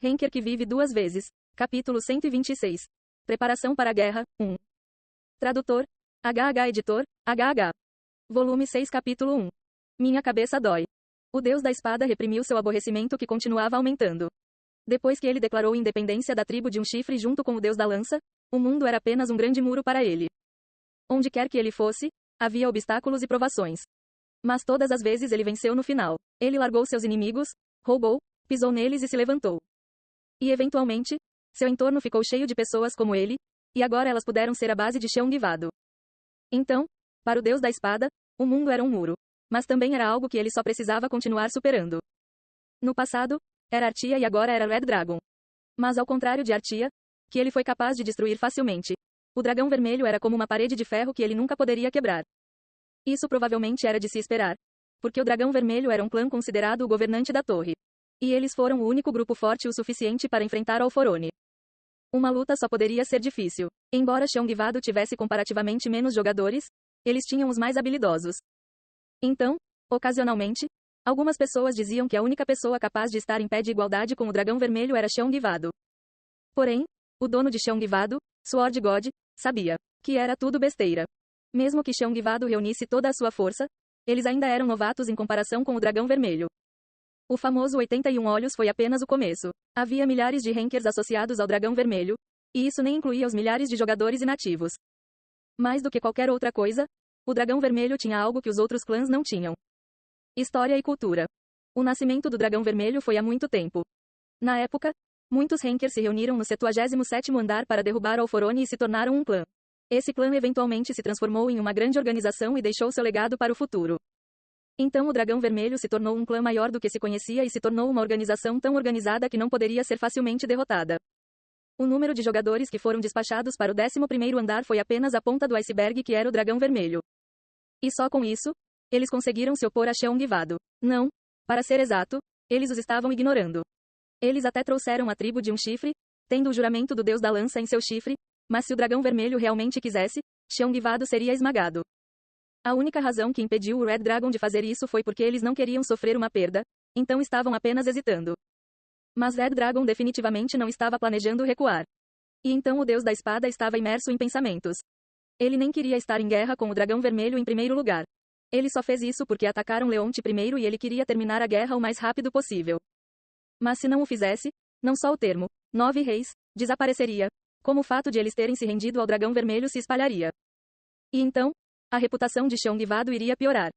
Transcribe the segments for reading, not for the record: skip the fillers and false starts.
Henker que vive duas vezes. Capítulo 126. Preparação para a guerra, 1. Tradutor. HH Editor, HH. Volume 6 Capítulo 1. Minha cabeça dói. O deus da espada reprimiu seu aborrecimento que continuava aumentando. Depois que ele declarou independência da tribo de um chifre junto com o deus da lança, o mundo era apenas um grande muro para ele. Onde quer que ele fosse, havia obstáculos e provações. Mas todas as vezes ele venceu no final. Ele largou seus inimigos, roubou, pisou neles e se levantou. E eventualmente, seu entorno ficou cheio de pessoas como ele, e agora elas puderam ser a base de Cheongivado. Então, para o deus da espada, o mundo era um muro. Mas também era algo que ele só precisava continuar superando. No passado, era Artia e agora era Red Dragon. Mas ao contrário de Artia, que ele foi capaz de destruir facilmente, o dragão vermelho era como uma parede de ferro que ele nunca poderia quebrar. Isso provavelmente era de se esperar, porque o dragão vermelho era um clã considerado o governante da torre. E eles foram o único grupo forte o suficiente para enfrentar Alforone. Uma luta só poderia ser difícil. Embora Cheongivado tivesse comparativamente menos jogadores, eles tinham os mais habilidosos. Então, ocasionalmente, algumas pessoas diziam que a única pessoa capaz de estar em pé de igualdade com o dragão vermelho era Cheongivado. Porém, o dono de Cheongivado, Sword God, sabia que era tudo besteira. Mesmo que Cheongivado reunisse toda a sua força, eles ainda eram novatos em comparação com o dragão vermelho. O famoso 81 olhos foi apenas o começo. Havia milhares de Henkers associados ao dragão vermelho, e isso nem incluía os milhares de jogadores inativos. Mais do que qualquer outra coisa, o dragão vermelho tinha algo que os outros clãs não tinham. História e cultura. O nascimento do dragão vermelho foi há muito tempo. Na época, muitos Henkers se reuniram no 77º andar para derrubar Alforone e se tornaram um clã. Esse clã eventualmente se transformou em uma grande organização e deixou seu legado para o futuro. Então o dragão vermelho se tornou um clã maior do que se conhecia e se tornou uma organização tão organizada que não poderia ser facilmente derrotada. O número de jogadores que foram despachados para o 11º andar foi apenas a ponta do iceberg que era o dragão vermelho. E só com isso, eles conseguiram se opor a Cheongivado. Não, para ser exato, eles os estavam ignorando. Eles até trouxeram a tribo de um chifre, tendo o juramento do deus da lança em seu chifre, mas se o dragão vermelho realmente quisesse, Cheongivado seria esmagado. A única razão que impediu o Red Dragon de fazer isso foi porque eles não queriam sofrer uma perda, então estavam apenas hesitando. Mas Red Dragon definitivamente não estava planejando recuar. E então o deus da espada estava imerso em pensamentos. Ele nem queria estar em guerra com o dragão vermelho em primeiro lugar. Ele só fez isso porque atacaram Leonte primeiro e ele queria terminar a guerra o mais rápido possível. Mas se não o fizesse, não só o termo, 9 reis, desapareceria, como o fato de eles terem se rendido ao dragão vermelho se espalharia. E então, a reputação de Cheongivado iria piorar.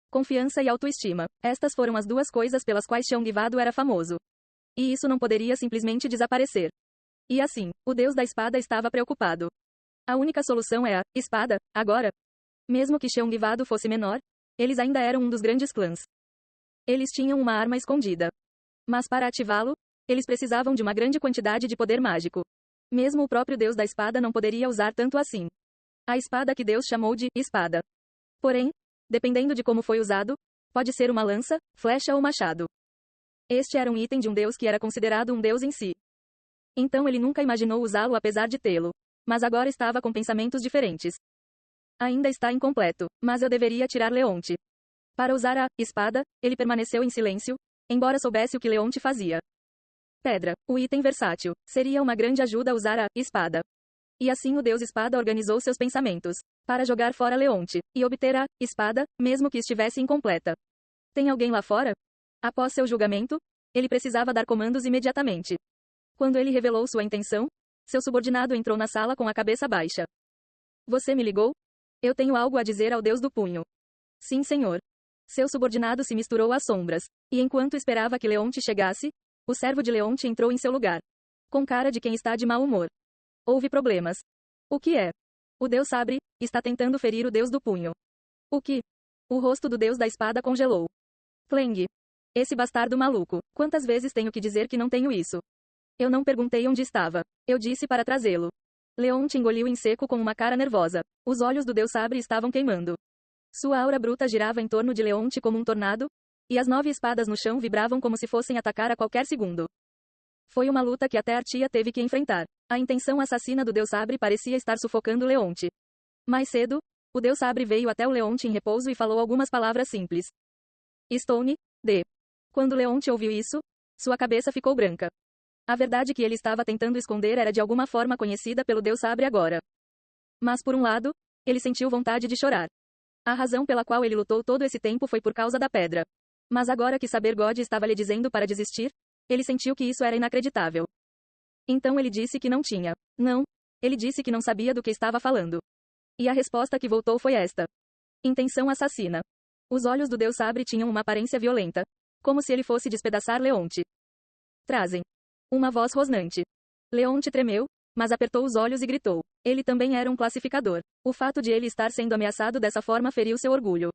Confiança e autoestima. Estas foram as duas coisas pelas quais Cheongivado era famoso. E isso não poderia simplesmente desaparecer. E assim, o deus da espada estava preocupado. A única solução é a espada, agora. Mesmo que Cheongivado fosse menor, eles ainda eram um dos grandes clãs. Eles tinham uma arma escondida. Mas para ativá-lo, eles precisavam de uma grande quantidade de poder mágico. Mesmo o próprio deus da espada não poderia usar tanto assim. A espada que Deus chamou de espada. Porém, dependendo de como foi usado, pode ser uma lança, flecha ou machado. Este era um item de um deus que era considerado um deus em si. Então ele nunca imaginou usá-lo apesar de tê-lo. Mas agora estava com pensamentos diferentes. Ainda está incompleto, mas eu deveria tirar Leonte. Para usar a espada, ele permaneceu em silêncio, embora soubesse o que Leonte fazia. Pedra, o item versátil, seria uma grande ajuda usar a espada. E assim o deus espada organizou seus pensamentos para jogar fora Leonte e obter a espada, mesmo que estivesse incompleta. Tem alguém lá fora? Após seu julgamento, ele precisava dar comandos imediatamente. Quando ele revelou sua intenção, seu subordinado entrou na sala com a cabeça baixa. Você me ligou? Eu tenho algo a dizer ao deus do punho. Sim, senhor. Seu subordinado se misturou às sombras, e enquanto esperava que Leonte chegasse, o servo de Leonte entrou em seu lugar. Com cara de quem está de mau humor. Houve problemas. O que é? O deus Sabre está tentando ferir o deus do punho. O que? O rosto do deus da espada congelou. Clang. Esse bastardo maluco. Quantas vezes tenho que dizer que não tenho isso? Eu não perguntei onde estava. Eu disse para trazê-lo. Leonte engoliu em seco com uma cara nervosa. Os olhos do deus Sabre estavam queimando. Sua aura bruta girava em torno de Leonte como um tornado, e as 9 espadas no chão vibravam como se fossem atacar a qualquer segundo. Foi uma luta que até Artia teve que enfrentar. A intenção assassina do deus Sabre parecia estar sufocando Leonte. Mais cedo, o deus Sabre veio até o Leonte em repouso e falou algumas palavras simples. Stone, D. Quando Leonte ouviu isso, sua cabeça ficou branca. A verdade que ele estava tentando esconder era de alguma forma conhecida pelo Deus Sabre agora. Mas por um lado, ele sentiu vontade de chorar. A razão pela qual ele lutou todo esse tempo foi por causa da pedra. Mas agora que saber God estava lhe dizendo para desistir, ele sentiu que isso era inacreditável. Então ele disse que não tinha. Não. Ele disse que não sabia do que estava falando. E a resposta que voltou foi esta: intenção assassina. Os olhos do Deus Sabre tinham uma aparência violenta, como se ele fosse despedaçar Leonte. Trazem. Uma voz rosnante. Leonte tremeu, mas apertou os olhos e gritou. Ele também era um classificador. O fato de ele estar sendo ameaçado dessa forma feriu seu orgulho.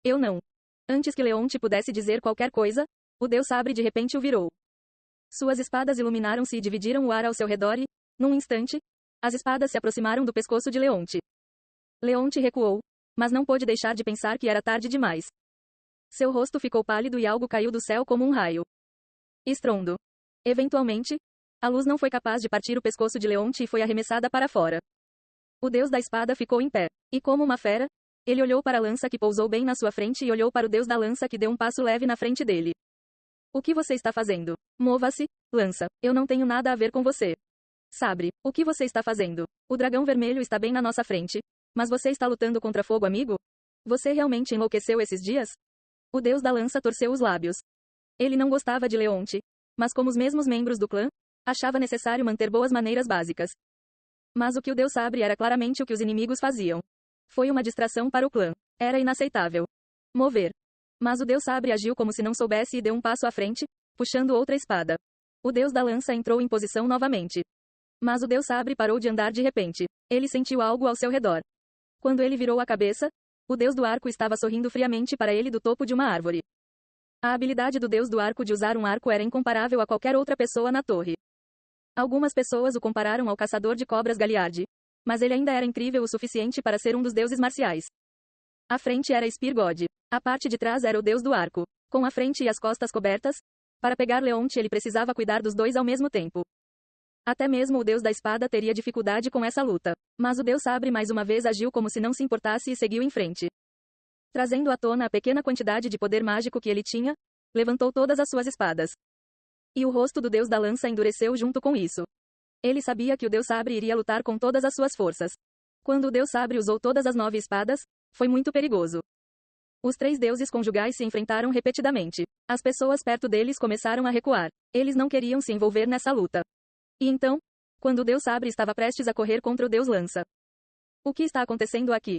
Eu não. Antes que Leonte pudesse dizer qualquer coisa, o Deus Sabre de repente o virou. Suas espadas iluminaram-se e dividiram o ar ao seu redor e, num instante, as espadas se aproximaram do pescoço de Leonte. Leonte recuou, mas não pôde deixar de pensar que era tarde demais. Seu rosto ficou pálido e algo caiu do céu como um raio. Estrondo. Eventualmente, a luz não foi capaz de partir o pescoço de Leonte e foi arremessada para fora. O Deus da espada ficou em pé, e como uma fera, ele olhou para a lança que pousou bem na sua frente e olhou para o Deus da lança que deu um passo leve na frente dele. O que você está fazendo? Mova-se, lança. Eu não tenho nada a ver com você. Sabre, o que você está fazendo? O dragão vermelho está bem na nossa frente. Mas você está lutando contra fogo, amigo? Você realmente enlouqueceu esses dias? O Deus da lança torceu os lábios. Ele não gostava de Leonte, mas como os mesmos membros do clã, achava necessário manter boas maneiras básicas. Mas o que o Deus Sabre era claramente o que os inimigos faziam. Foi uma distração para o clã. Era inaceitável. Mover. Mas o Deus Sabre agiu como se não soubesse e deu um passo à frente, puxando outra espada. O Deus da lança entrou em posição novamente. Mas o Deus Sabre parou de andar de repente. Ele sentiu algo ao seu redor. Quando ele virou a cabeça, o Deus do arco estava sorrindo friamente para ele do topo de uma árvore. A habilidade do Deus do arco de usar um arco era incomparável a qualquer outra pessoa na torre. Algumas pessoas o compararam ao caçador de cobras Galiard. Mas ele ainda era incrível o suficiente para ser um dos deuses marciais. A frente era Spear God. A parte de trás era o Deus do arco. Com a frente e as costas cobertas, para pegar Leonte ele precisava cuidar dos dois ao mesmo tempo. Até mesmo o Deus da espada teria dificuldade com essa luta. Mas o Deus Sabre mais uma vez agiu como se não se importasse e seguiu em frente. Trazendo à tona a pequena quantidade de poder mágico que ele tinha, levantou todas as suas espadas. E o rosto do Deus da lança endureceu junto com isso. Ele sabia que o Deus Sabre iria lutar com todas as suas forças. Quando o Deus Sabre usou todas as 9 espadas, foi muito perigoso. Os 3 deuses conjugais se enfrentaram repetidamente. As pessoas perto deles começaram a recuar. Eles não queriam se envolver nessa luta. E então, quando o Deus Sabre estava prestes a correr contra o Deus Lança. O que está acontecendo aqui?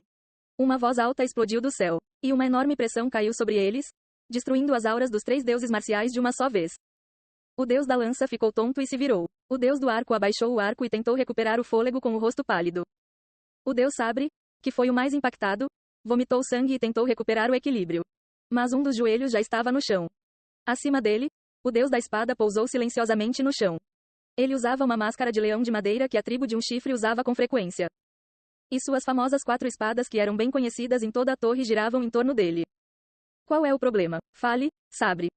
Uma voz alta explodiu do céu, e uma enorme pressão caiu sobre eles, destruindo as auras dos 3 deuses marciais de uma só vez. O Deus da lança ficou tonto e se virou. O Deus do arco abaixou o arco e tentou recuperar o fôlego com o rosto pálido. O Deus Sabre, que foi o mais impactado, vomitou sangue e tentou recuperar o equilíbrio. Mas um dos joelhos já estava no chão. Acima dele, o Deus da espada pousou silenciosamente no chão. Ele usava uma máscara de leão de madeira que a tribo de um chifre usava com frequência. E suas famosas 4 espadas que eram bem conhecidas em toda a torre giravam em torno dele. Qual é o problema? Fale, Sabre.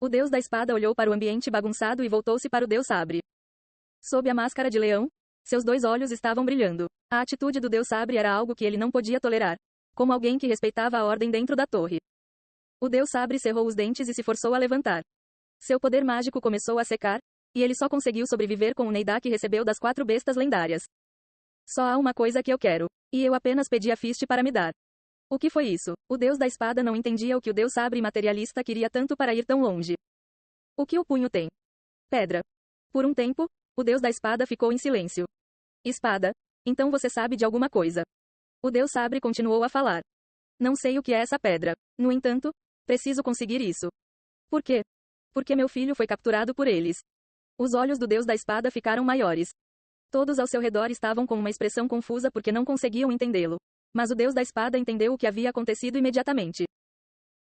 O Deus da espada olhou para o ambiente bagunçado e voltou-se para o Deus Sabre. Sob a máscara de leão, seus 2 olhos estavam brilhando. A atitude do Deus Sabre era algo que ele não podia tolerar. Como alguém que respeitava a ordem dentro da torre. O Deus Sabre cerrou os dentes e se forçou a levantar. Seu poder mágico começou a secar, e ele só conseguiu sobreviver com o Neida que recebeu das 4 bestas lendárias. Só há uma coisa que eu quero. E eu apenas pedi a Fist para me dar. O que foi isso? O Deus da espada não entendia o que o Deus Sabre materialista queria tanto para ir tão longe. O que o punho tem? Pedra. Por um tempo, o Deus da espada ficou em silêncio. Espada. Então você sabe de alguma coisa. O Deus Sabre continuou a falar. Não sei o que é essa pedra. No entanto, preciso conseguir isso. Por quê? Porque meu filho foi capturado por eles. Os olhos do Deus da espada ficaram maiores. Todos ao seu redor estavam com uma expressão confusa porque não conseguiam entendê-lo. Mas o Deus da espada entendeu o que havia acontecido imediatamente.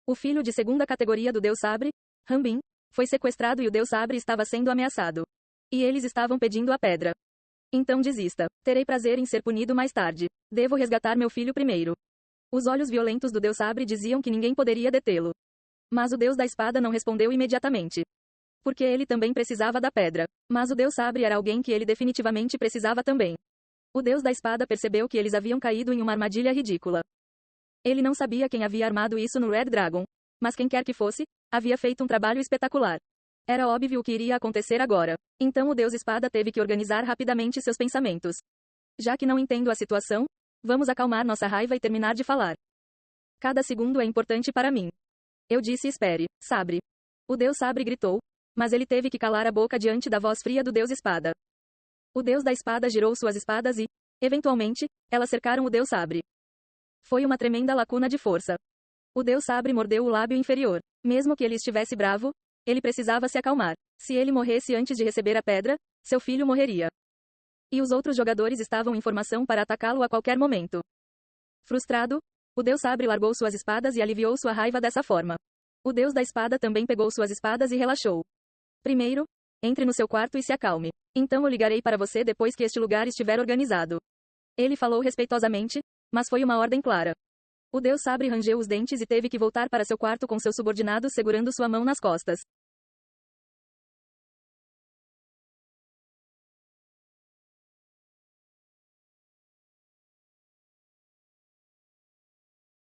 O filho de 2ª categoria do Deus Sabre, Rambin, foi sequestrado e o Deus Sabre estava sendo ameaçado. E eles estavam pedindo a pedra. Então desista. Terei prazer em ser punido mais tarde. Devo resgatar meu filho primeiro. Os olhos violentos do Deus Sabre diziam que ninguém poderia detê-lo. Mas o Deus da espada não respondeu imediatamente. Porque ele também precisava da pedra. Mas o Deus Sabre era alguém que ele definitivamente precisava também. O Deus da espada percebeu que eles haviam caído em uma armadilha ridícula. Ele não sabia quem havia armado isso no Red Dragon. Mas quem quer que fosse, havia feito um trabalho espetacular. Era óbvio o que iria acontecer agora. Então o Deus Espada teve que organizar rapidamente seus pensamentos. Já que não entendo a situação, vamos acalmar nossa raiva e terminar de falar. Cada segundo é importante para mim. Eu disse espere, Sabre. O Deus Sabre gritou, mas ele teve que calar a boca diante da voz fria do Deus Espada. O Deus da Espada girou suas espadas e, eventualmente, elas cercaram o Deus Sabre. Foi uma tremenda lacuna de força. O Deus Sabre mordeu o lábio inferior. Mesmo que ele estivesse bravo, ele precisava se acalmar. Se ele morresse antes de receber a pedra, seu filho morreria. E os outros jogadores estavam em formação para atacá-lo a qualquer momento. Frustrado, o Deus Sabre largou suas espadas e aliviou sua raiva dessa forma. O Deus da Espada também pegou suas espadas e relaxou. Primeiro, entre no seu quarto e se acalme. Então eu ligarei para você depois que este lugar estiver organizado. Ele falou respeitosamente, mas foi uma ordem clara. O Deus Sabre rangeu os dentes e teve que voltar para seu quarto com seus subordinados segurando sua mão nas costas.